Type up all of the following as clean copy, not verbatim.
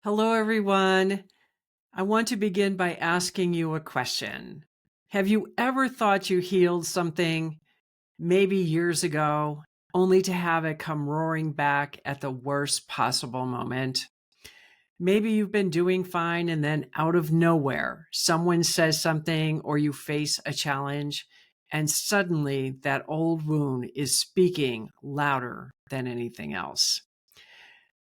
Hello, everyone. I want to begin by asking you a question. Have you ever thought you healed something maybe years ago, only to have it come roaring back at the worst possible moment? Maybe you've been doing fine and then out of nowhere, someone says something or you face a challenge, and suddenly that old wound is speaking louder than anything else.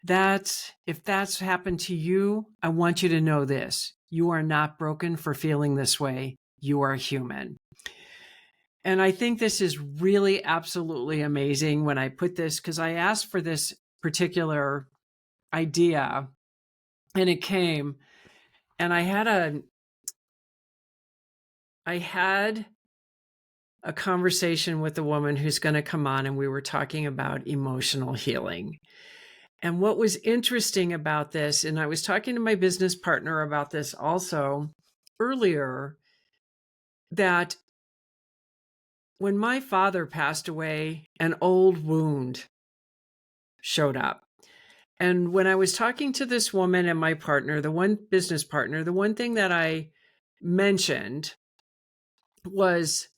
If that's happened to you, I want you to know this. You are not broken for feeling this way. You are human. And I think this is really absolutely amazing when I put this, because I asked for this particular idea and it came, and I had a conversation with a woman who's going to come on, and we were talking about emotional healing. And what was interesting about this, and I was talking to my business partner about this also earlier, that when my father passed away, an old wound showed up. And when I was talking to this woman and my partner, the one business partner, the one thing that I mentioned was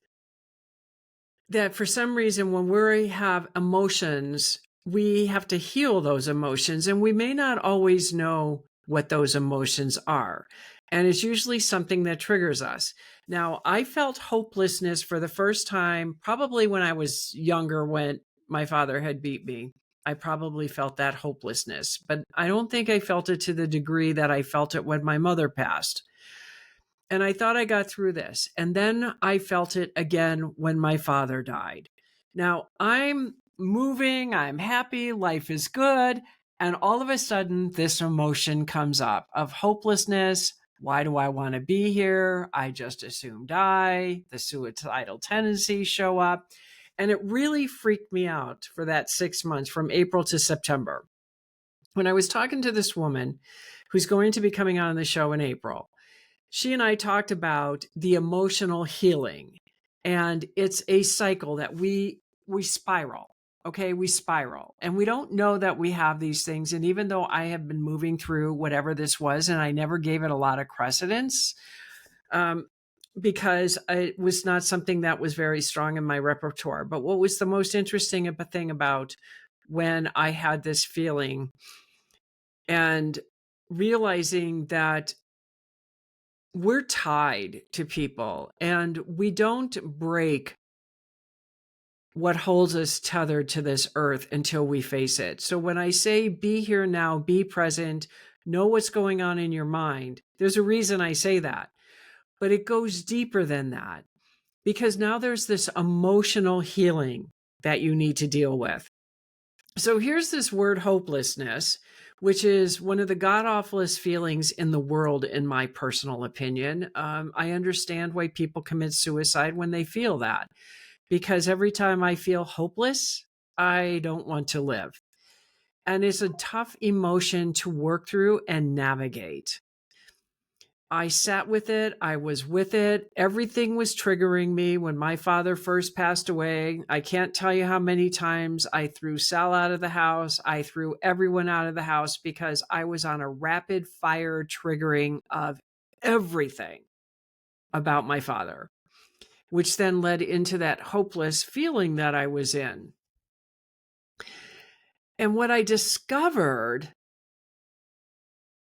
that for some reason, when we have emotions, we have to heal those emotions, and we may not always know what those emotions are. And it's usually something that triggers us. Now, I felt hopelessness for the first time, probably when I was younger, when my father had beat me. I probably felt that hopelessness, but I don't think I felt it to the degree that I felt it when my mother passed. And I thought I got through this. And then I felt it again when my father died. Now I'm moving, I'm happy, life is good. And all of a sudden, this emotion comes up of hopelessness. Why do I want to be here? I just assume die. The suicidal tendencies show up. And it really freaked me out for that 6 months from April to September. When I was talking to this woman who's going to be coming on the show in April, she and I talked about the emotional healing, and it's a cycle that we spiral. Okay, we spiral, and we don't know that we have these things. And even though I have been moving through whatever this was, and I never gave it a lot of precedence, um, because it was not something that was very strong in my repertoire. But what was the most interesting thing about when I had this feeling and realizing that we're tied to people and we don't break what holds us tethered to this earth until we face it. So when I say be here now, be present, know what's going on in your mind, there's a reason I say that. But it goes deeper than that, because now there's this emotional healing that you need to deal with. So here's this word hopelessness, which is one of the god awfulest feelings in the world, in my personal opinion. I understand why people commit suicide when they feel that, because every time I feel hopeless, I don't want to live. And it's a tough emotion to work through and navigate. I sat with it. I was with it. Everything was triggering me when my father first passed away. I can't tell you how many times I threw Sal out of the house. I threw everyone out of the house because I was on a rapid fire triggering of everything about my father, which then led into that hopeless feeling that I was in. And what I discovered,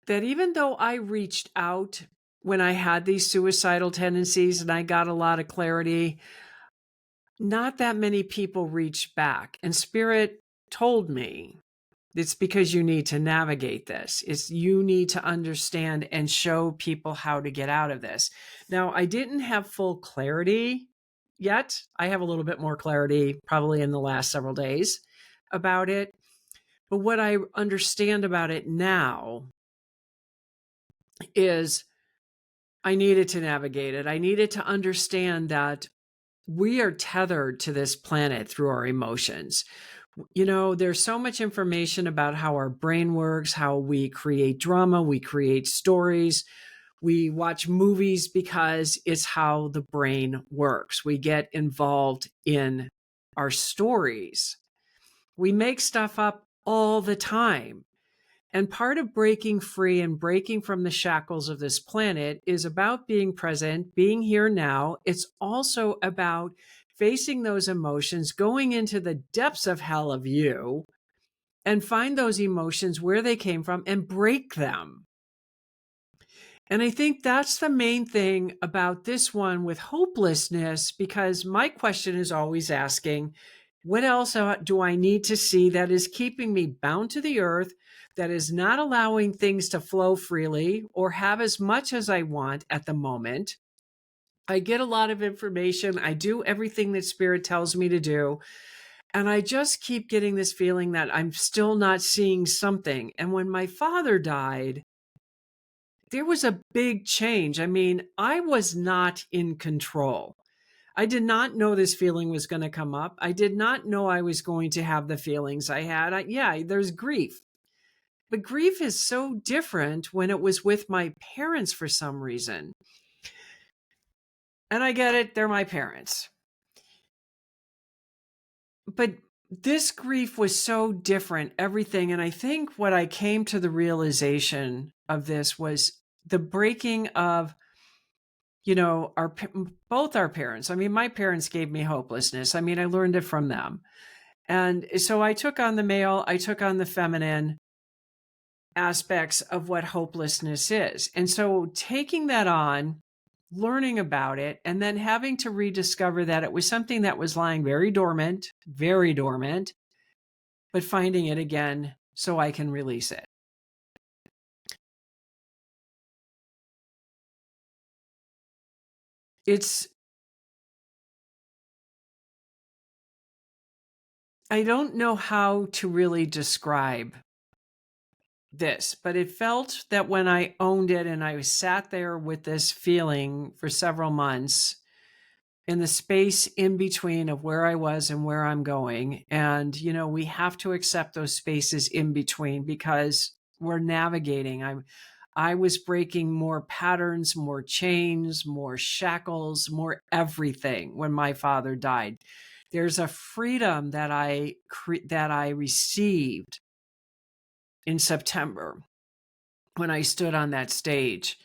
that even though I reached out when I had these suicidal tendencies and I got a lot of clarity, not that many people reached back. And Spirit told me, it's because you need to navigate this. It's you need to understand and show people how to get out of this. Now, I didn't have full clarity yet. I have a little bit more clarity probably in the last several days about it. But what I understand about it now is I needed to navigate it. I needed to understand that we are tethered to this planet through our emotions. You know, there's so much information about how our brain works, how we create drama, we create stories, we watch movies because it's how the brain works. We get involved in our stories. We make stuff up all the time. And part of breaking free and breaking from the shackles of this planet is about being present, being here now. It's also about facing those emotions, going into the depths of hell of you, and find those emotions where they came from and break them. And I think that's the main thing about this one with hopelessness, because my question is always asking, what else do I need to see that is keeping me bound to the earth, that is not allowing things to flow freely or have as much as I want at the moment? I get a lot of information. I do everything that Spirit tells me to do. And I just keep getting this feeling that I'm still not seeing something. And when my father died, there was a big change. I mean, I was not in control. I did not know this feeling was going to come up. I did not know I was going to have the feelings I had. Yeah, there's grief. But grief is so different when it was with my parents for some reason. And I get it, they're my parents. But this grief was so different, everything. And I think what I came to the realization of this was the breaking of, both our parents. I mean, my parents gave me hopelessness. I mean, I learned it from them. And so I took on the male, I took on the feminine aspects of what hopelessness is. And so taking that on, learning about it, and then having to rediscover that it was something that was lying very dormant, but finding it again so I can release it. I don't know how to really describe this, but it felt that when I owned it and I sat there with this feeling for several months in the space in between of where I was and where I'm going. And, we have to accept those spaces in between because we're navigating. I was breaking more patterns, more chains, more shackles, more everything when my father died. There's a freedom that I received in September when I stood on that stage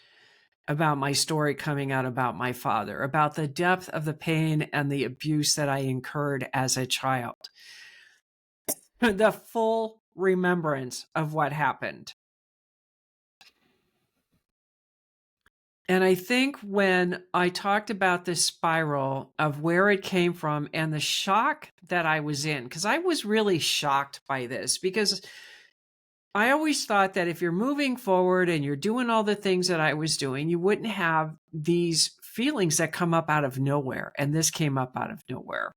about my story coming out about my father, about the depth of the pain and the abuse that I incurred as a child, the full remembrance of what happened. And I think when I talked about this spiral of where it came from and the shock that I was in, because I was really shocked by this, because I always thought that if you're moving forward and you're doing all the things that I was doing, you wouldn't have these feelings that come up out of nowhere. And this came up out of nowhere.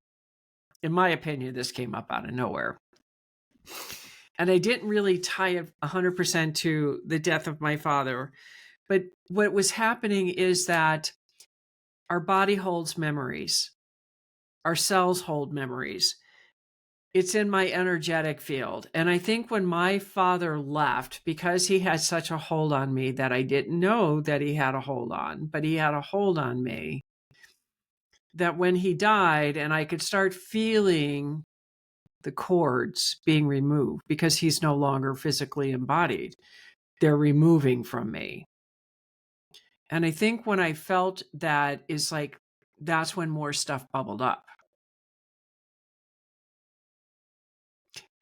In my opinion, this came up out of nowhere. And I didn't really tie it 100% to the death of my father. But what was happening is that our body holds memories. Our cells hold memories. It's in my energetic field. And I think when my father left, because he had such a hold on me that I didn't know that he had a hold on, but he had a hold on me, that when he died and I could start feeling the cords being removed because he's no longer physically embodied, they're removing from me. And I think when I felt that is like, that's when more stuff bubbled up.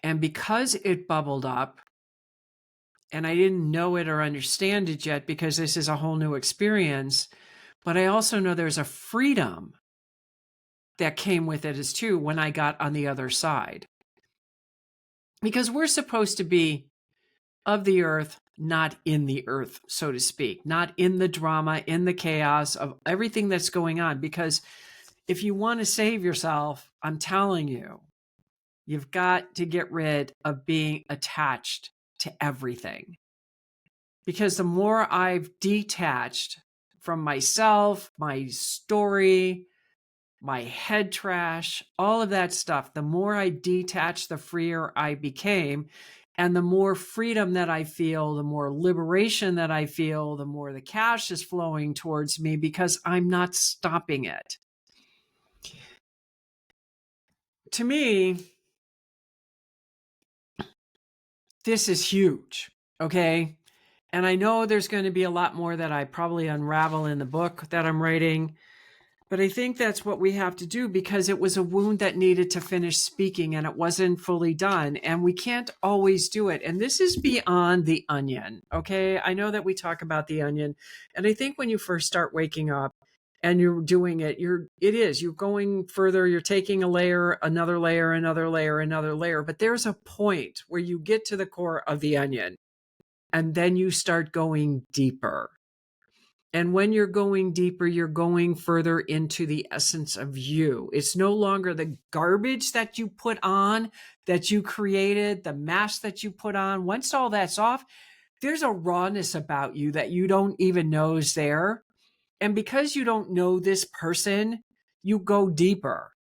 And because it bubbled up, and I didn't know it or understand it yet because this is a whole new experience, but I also know there's a freedom that came with it as too when I got on the other side. Because we're supposed to be of the earth, not in the earth, so to speak, not in the drama, in the chaos of everything that's going on. Because if you want to save yourself, I'm telling you, you've got to get rid of being attached to everything. Because the more I've detached from myself, my story, my head trash, all of that stuff, the more I detached, the freer I became. And the more freedom that I feel, the more liberation that I feel, the more the cash is flowing towards me because I'm not stopping it. To me, this is huge. Okay. And I know there's going to be a lot more that I probably unravel in the book that I'm writing. But I think that's what we have to do, because it was a wound that needed to finish speaking and it wasn't fully done. And we can't always do it. And this is beyond the onion. Okay. I know that we talk about the onion. And I think when you first start waking up and you're doing it, you're going further. You're taking a layer, another layer, another layer, another layer. But there's a point where you get to the core of the onion and then you start going deeper. And when you're going deeper, you're going further into the essence of you. It's no longer the garbage that you put on, that you created, the mask that you put on. Once all that's off, there's a rawness about you that you don't even know is there. And because you don't know this person, you go deeper.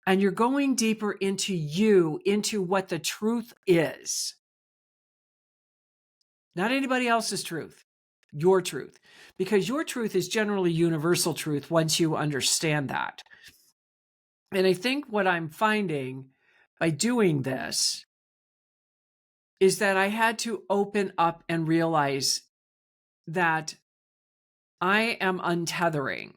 And you're going deeper into you, into what the truth is. Not anybody else's truth, your truth, because your truth is generally universal truth once you understand that. And I think what I'm finding by doing this is that I had to open up and realize that I am untethering.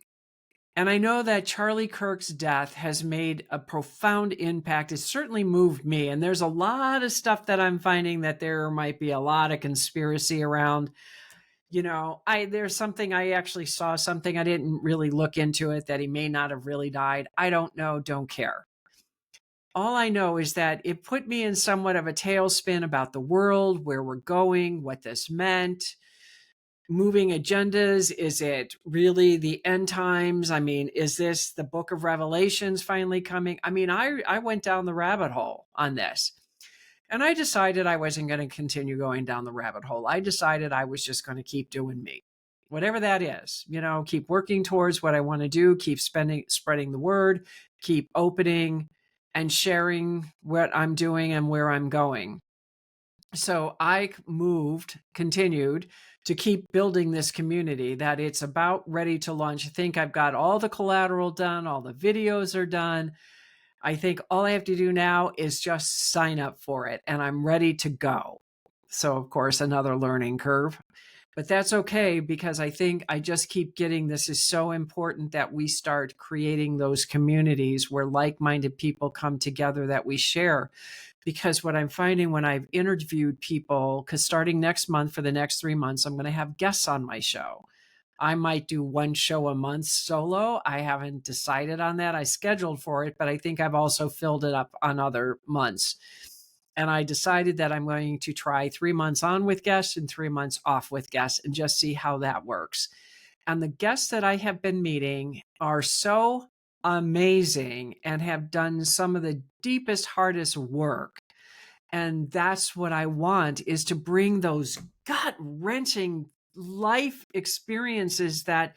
And I know that Charlie Kirk's death has made a profound impact. It certainly moved me. And there's a lot of stuff that I'm finding that there might be a lot of conspiracy around. There's something, I actually saw something, I didn't really look into it, that he may not have really died. I don't know, don't care. All I know is that it put me in somewhat of a tailspin about the world, where we're going, what this meant, moving agendas. Is it really the end times? I mean, is this the book of Revelations finally coming? I mean, I went down the rabbit hole on this. And I decided I wasn't going to continue going down the rabbit hole. I decided I was just going to keep doing me, whatever that is, keep working towards what I want to do, keep spreading the word, keep opening and sharing what I'm doing and where I'm going. So I continued to keep building this community that it's about ready to launch. I think I've got all the collateral done, all the videos are done. I think all I have to do now is just sign up for it, and I'm ready to go. So, of course, another learning curve, but that's okay, because I think I just keep getting, this is so important that we start creating those communities where like-minded people come together, that we share. Because what I'm finding when I've interviewed people, because starting next month, for the next 3 months, I'm going to have guests on my show. I might do one show a month solo. I haven't decided on that. I scheduled for it, but I think I've also filled it up on other months. And I decided that I'm going to try 3 months on with guests and 3 months off with guests, and just see how that works. And the guests that I have been meeting are so amazing and have done some of the deepest, hardest work. And that's what I want, is to bring those gut-wrenching life experiences that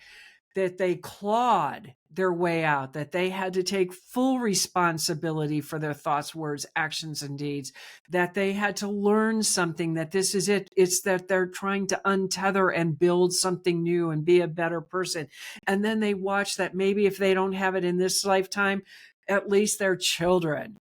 they clawed their way out, that they had to take full responsibility for their thoughts, words, actions, and deeds, that they had to learn something, that this is it. It's that they're trying to untether and build something new and be a better person. And then they watch that maybe if they don't have it in this lifetime, at least their children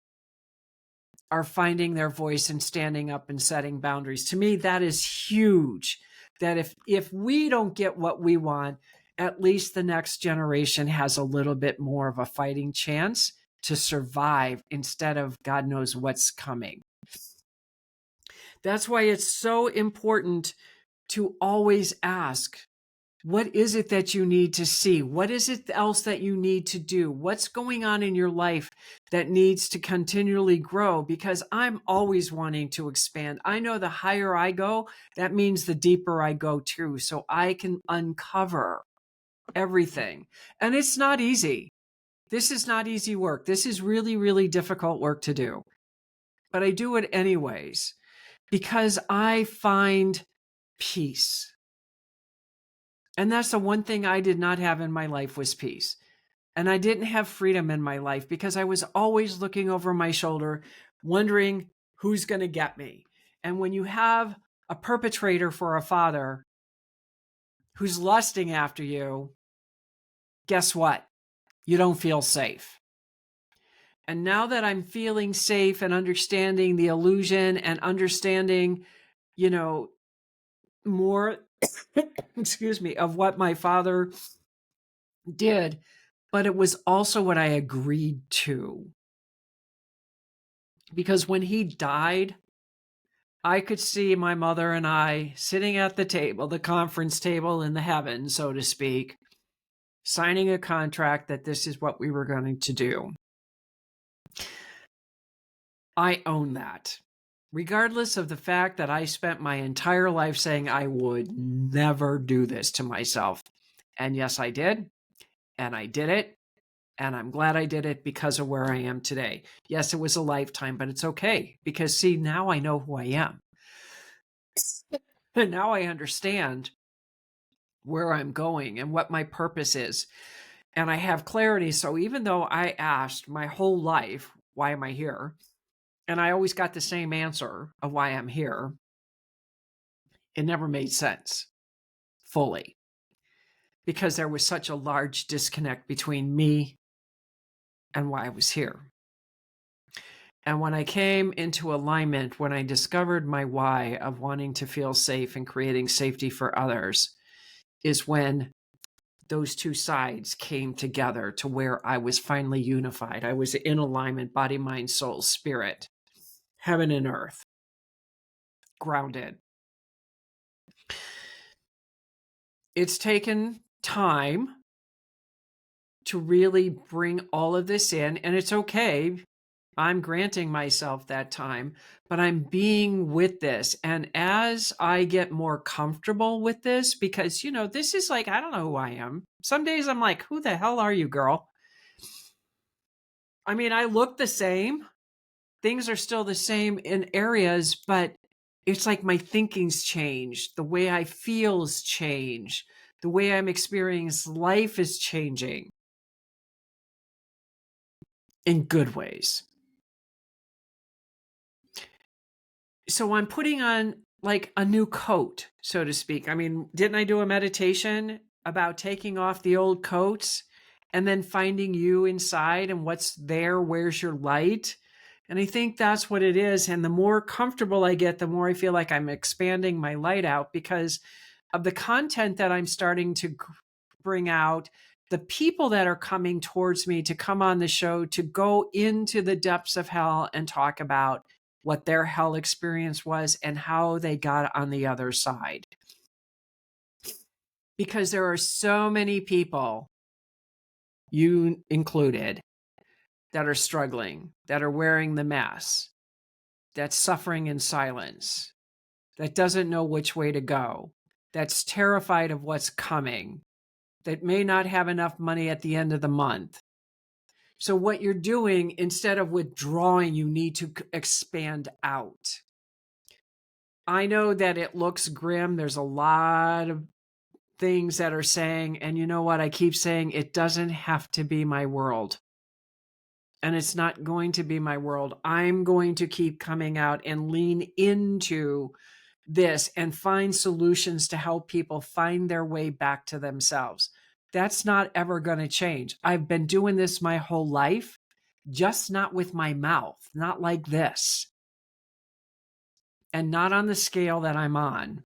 are finding their voice and standing up and setting boundaries. To me, that is huge. That if we don't get what we want, at least the next generation has a little bit more of a fighting chance to survive, instead of God knows what's coming. That's why it's so important to always ask, what is it that you need to see? What is it else that you need to do? What's going on in your life that needs to continually grow? Because I'm always wanting to expand. I know the higher I go, that means the deeper I go too. So I can uncover everything. And it's not easy. This is not easy work. This is really, really difficult work to do. But I do it anyways, because I find peace. And that's the one thing I did not have in my life, was peace. And I didn't have freedom in my life, because I was always looking over my shoulder, wondering who's going to get me. And when you have a perpetrator for a father who's lusting after you, guess what? You don't feel safe. And now that I'm feeling safe and understanding the illusion and understanding, more, excuse me, of what my father did, but it was also what I agreed to. Because when he died, I could see my mother and I sitting at the table, the conference table in the heavens, so to speak, signing a contract that this is what we were going to do. I own that. Regardless of the fact that I spent my entire life saying I would never do this to myself. And yes, I did. And I did it. And I'm glad I did it because of where I am today. Yes, it was a lifetime, but it's okay. Because see, now I know who I am. And now I understand where I'm going and what my purpose is. And I have clarity. So even though I asked my whole life, why am I here? And I always got the same answer of why I'm here. It never made sense fully because there was such a large disconnect between me and why I was here. And when I came into alignment, when I discovered my why of wanting to feel safe and creating safety for others, is when those two sides came together to where I was finally unified. I was in alignment, body, mind, soul, spirit, heaven and earth, grounded. It's taken time to really bring all of this in, and it's okay. I'm granting myself that time, but I'm being with this. And as I get more comfortable with this, because, this is like, I don't know who I am. Some days I'm like, who the hell are you, girl? I mean, I look the same. Things are still the same in areas, but it's like my thinking's changed. The way I feel's changed. The way I'm experiencing life is changing in good ways. So I'm putting on like a new coat, so to speak. I mean, didn't I do a meditation about taking off the old coats and then finding you inside and what's there? Where's your light? And I think that's what it is. And the more comfortable I get, the more I feel like I'm expanding my light out because of the content that I'm starting to bring out, the people that are coming towards me to come on the show to go into the depths of hell and talk about what their hell experience was and how they got on the other side. Because there are so many people, you included, that are struggling, that are wearing the mask, that's suffering in silence, that doesn't know which way to go, that's terrified of what's coming, that may not have enough money at the end of the month. So what you're doing, instead of withdrawing, you need to expand out. I know that it looks grim. There's a lot of things that are saying, and you know what? I keep saying it doesn't have to be my world. And it's not going to be my world. I'm going to keep coming out and lean into this and find solutions to help people find their way back to themselves. That's not ever going to change. I've been doing this my whole life, just not with my mouth, not like this, and not on the scale that I'm on.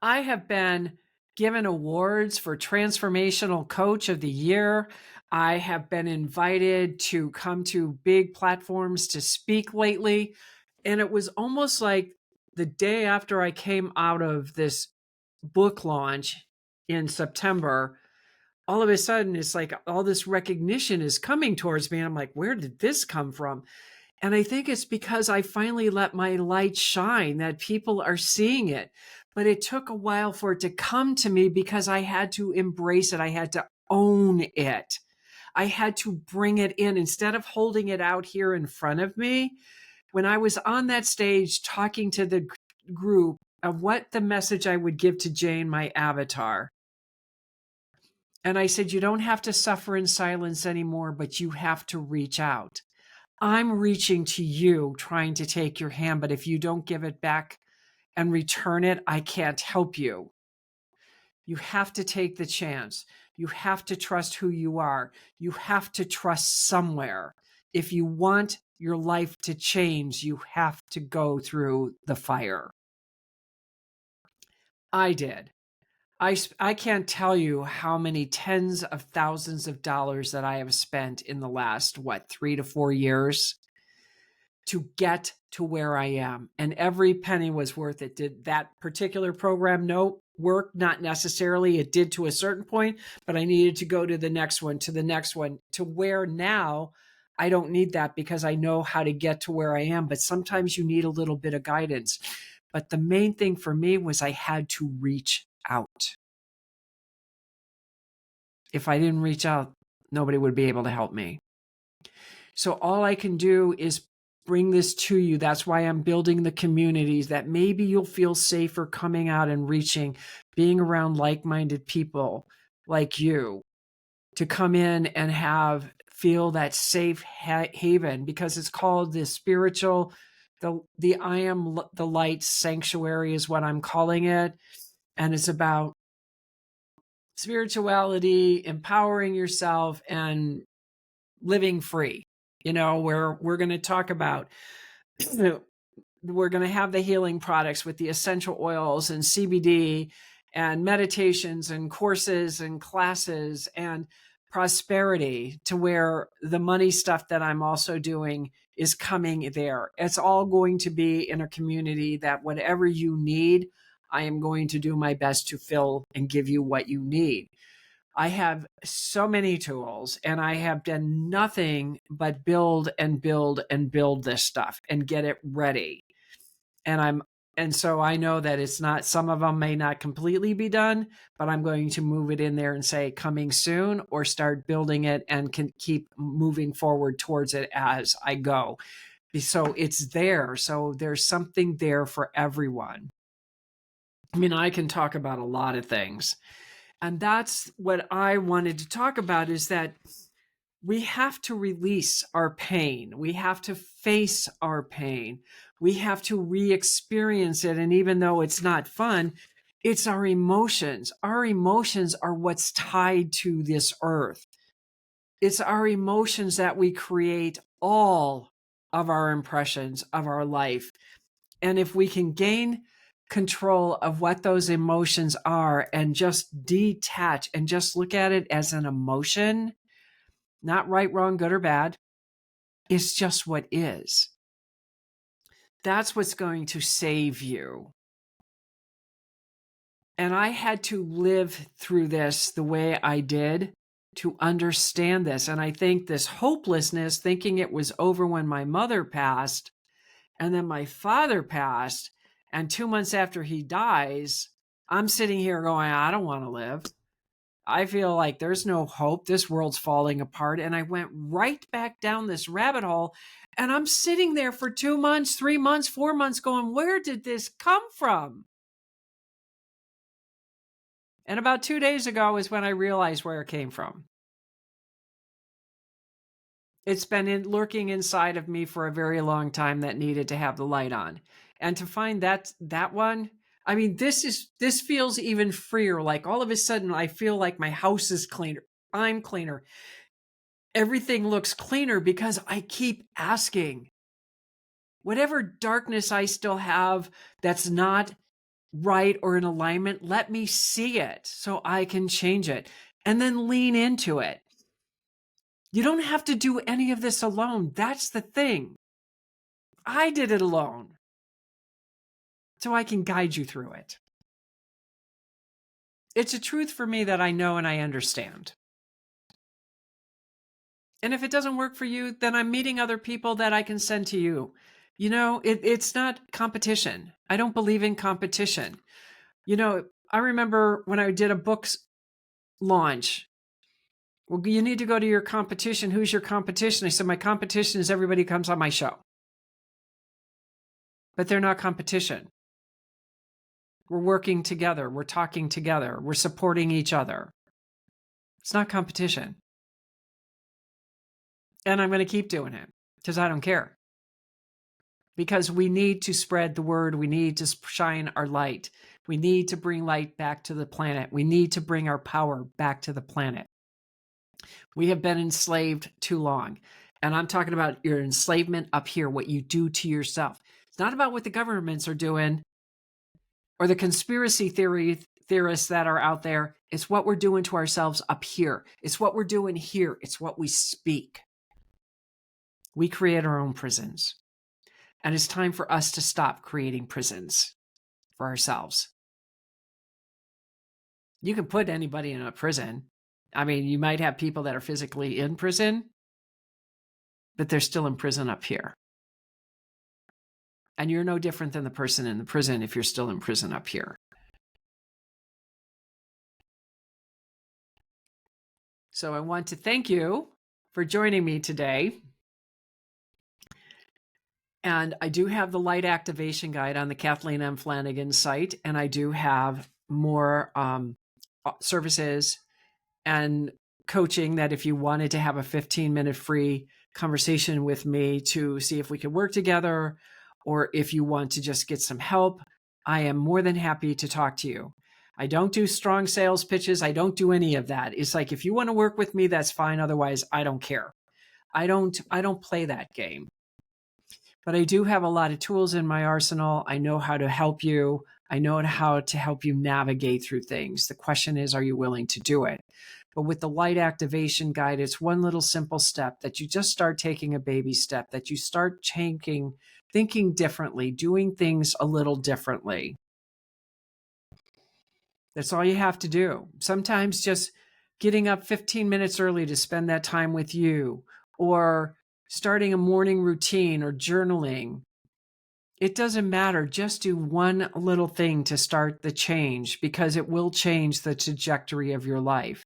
I have been given awards for Transformational Coach of the Year. I have been invited to come to big platforms to speak lately. And it was almost like the day after I came out of this book launch in September, all of a sudden it's like all this recognition is coming towards me. And I'm like, where did this come from? And I think it's because I finally let my light shine, that people are seeing it. But it took a while for it to come to me because I had to embrace it. I had to own it. I had to bring it in instead of holding it out here in front of me. When I was on that stage talking to the group of what the message I would give to Jane, my avatar. And I said, you don't have to suffer in silence anymore, but you have to reach out. I'm reaching to you, trying to take your hand, but if you don't give it back and return it, I can't help you. You have to take the chance. You have to trust who you are. You have to trust somewhere. If you want your life to change, you have to go through the fire. I did. I can't tell you how many tens of thousands of dollars that I have spent in the last, 3 to 4 years to get to where I am. And every penny was worth it. Did that particular program work? Not necessarily. It did to a certain point, but I needed to go to the next one, to the next one, to where now I don't need that because I know how to get to where I am. But sometimes you need a little bit of guidance. But the main thing for me was I had to reach out. If I didn't reach out, nobody would be able to help me. So all I can do is bring this to you. That's why I'm building the communities, that maybe you'll feel safer coming out and reaching, being around like-minded people like you, to come in and feel that safe haven, because it's called the spiritual, the I am the light sanctuary is what I'm calling it. And it's about spirituality, empowering yourself, and living free, where we're going to talk about, we're going to have the healing products with the essential oils and CBD and meditations and courses and classes and prosperity, to where the money stuff that I'm also doing is coming there. It's all going to be in a community that whatever you need, I am going to do my best to fill and give you what you need. I have so many tools, and I have done nothing but build and build and build this stuff and get it ready. And so I know that it's not, some of them may not completely be done, but I'm going to move it in there and say coming soon, or start building it and can keep moving forward towards it as I go. So it's there. So there's something there for everyone. I mean, I can talk about a lot of things. And that's what I wanted to talk about, is that we have to release our pain. We have to face our pain. We have to re-experience it. And even though it's not fun, it's our emotions. Our emotions are what's tied to this earth. It's our emotions that we create all of our impressions of our life. And if we can gain control of what those emotions are and just detach and just look at it as an emotion, not right, wrong, good or bad, it's just what is. That's what's going to save you. And I had to live through this the way I did to understand this. And I think this hopelessness, thinking it was over when my mother passed, and then my father passed, and 2 months after he dies, I'm sitting here going, I don't want to live. I feel like there's no hope. This world's falling apart. And I went right back down this rabbit hole. And I'm sitting there for 2 months, 3 months, 4 months going, where did this come from? And about 2 days ago is when I realized where it came from. It's been lurking inside of me for a very long time, that needed to have the light on. And to find that one, I mean, this feels even freer. Like all of a sudden I feel like my house is cleaner. I'm cleaner. Everything looks cleaner because I keep asking. Whatever darkness I still have that's not right or in alignment, let me see it so I can change it, and then lean into it. You don't have to do any of this alone. That's the thing. I did it alone, so I can guide you through it. It's a truth for me that I know and I understand. And if it doesn't work for you, then I'm meeting other people that I can send to you. It's not competition. I don't believe in competition. I remember when I did a book's launch. Well, you need to go to your competition. Who's your competition? I said, my competition is everybody who comes on my show. But they're not competition. We're working together. We're talking together. We're supporting each other. It's not competition. And I'm going to keep doing it because I don't care. Because we need to spread the word. We need to shine our light. We need to bring light back to the planet. We need to bring our power back to the planet. We have been enslaved too long. And I'm talking about your enslavement up here, what you do to yourself. It's not about what the governments are doing or the conspiracy theorists that are out there. It's what we're doing to ourselves up here. It's what we're doing here. It's what we speak. We create our own prisons. And it's time for us to stop creating prisons for ourselves. You can put anybody in a prison. I mean, you might have people that are physically in prison, but they're still in prison up here. And you're no different than the person in the prison if you're still in prison up here. So I want to thank you for joining me today. And I do have the light activation guide on the Kathleen M. Flanagan site, and I do have more services and coaching that if you wanted to have a 15-minute free conversation with me to see if we could work together, or if you want to just get some help, I am more than happy to talk to you. I don't do strong sales pitches. I don't do any of that. It's like, if you want to work with me, that's fine. Otherwise, I don't care. I don't play that game. But I do have a lot of tools in my arsenal. I know how to help you. I know how to help you navigate through things. The question is, are you willing to do it? But with the light activation guide, it's one little simple step that you just start taking a baby step, that you start thinking differently, doing things a little differently. That's all you have to do. Sometimes just getting up 15 minutes early to spend that time with you, or starting a morning routine or journaling. It doesn't matter. Just do one little thing to start the change, because it will change the trajectory of your life.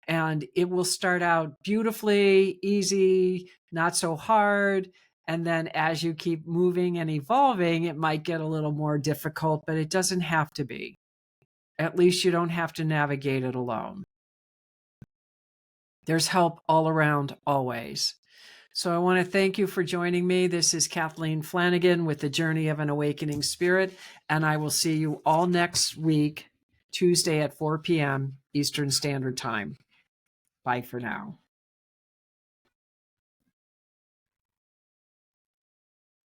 And it will start out beautifully, easy, not so hard. And then as you keep moving and evolving, it might get a little more difficult, but it doesn't have to be. At least you don't have to navigate it alone. There's help all around, always. So I want to thank you for joining me. This is Kathleen Flanagan with The Journey of an Awakening Spirit, and I will see you all next week, Tuesday at 4 p.m. Eastern Standard Time. Bye for now.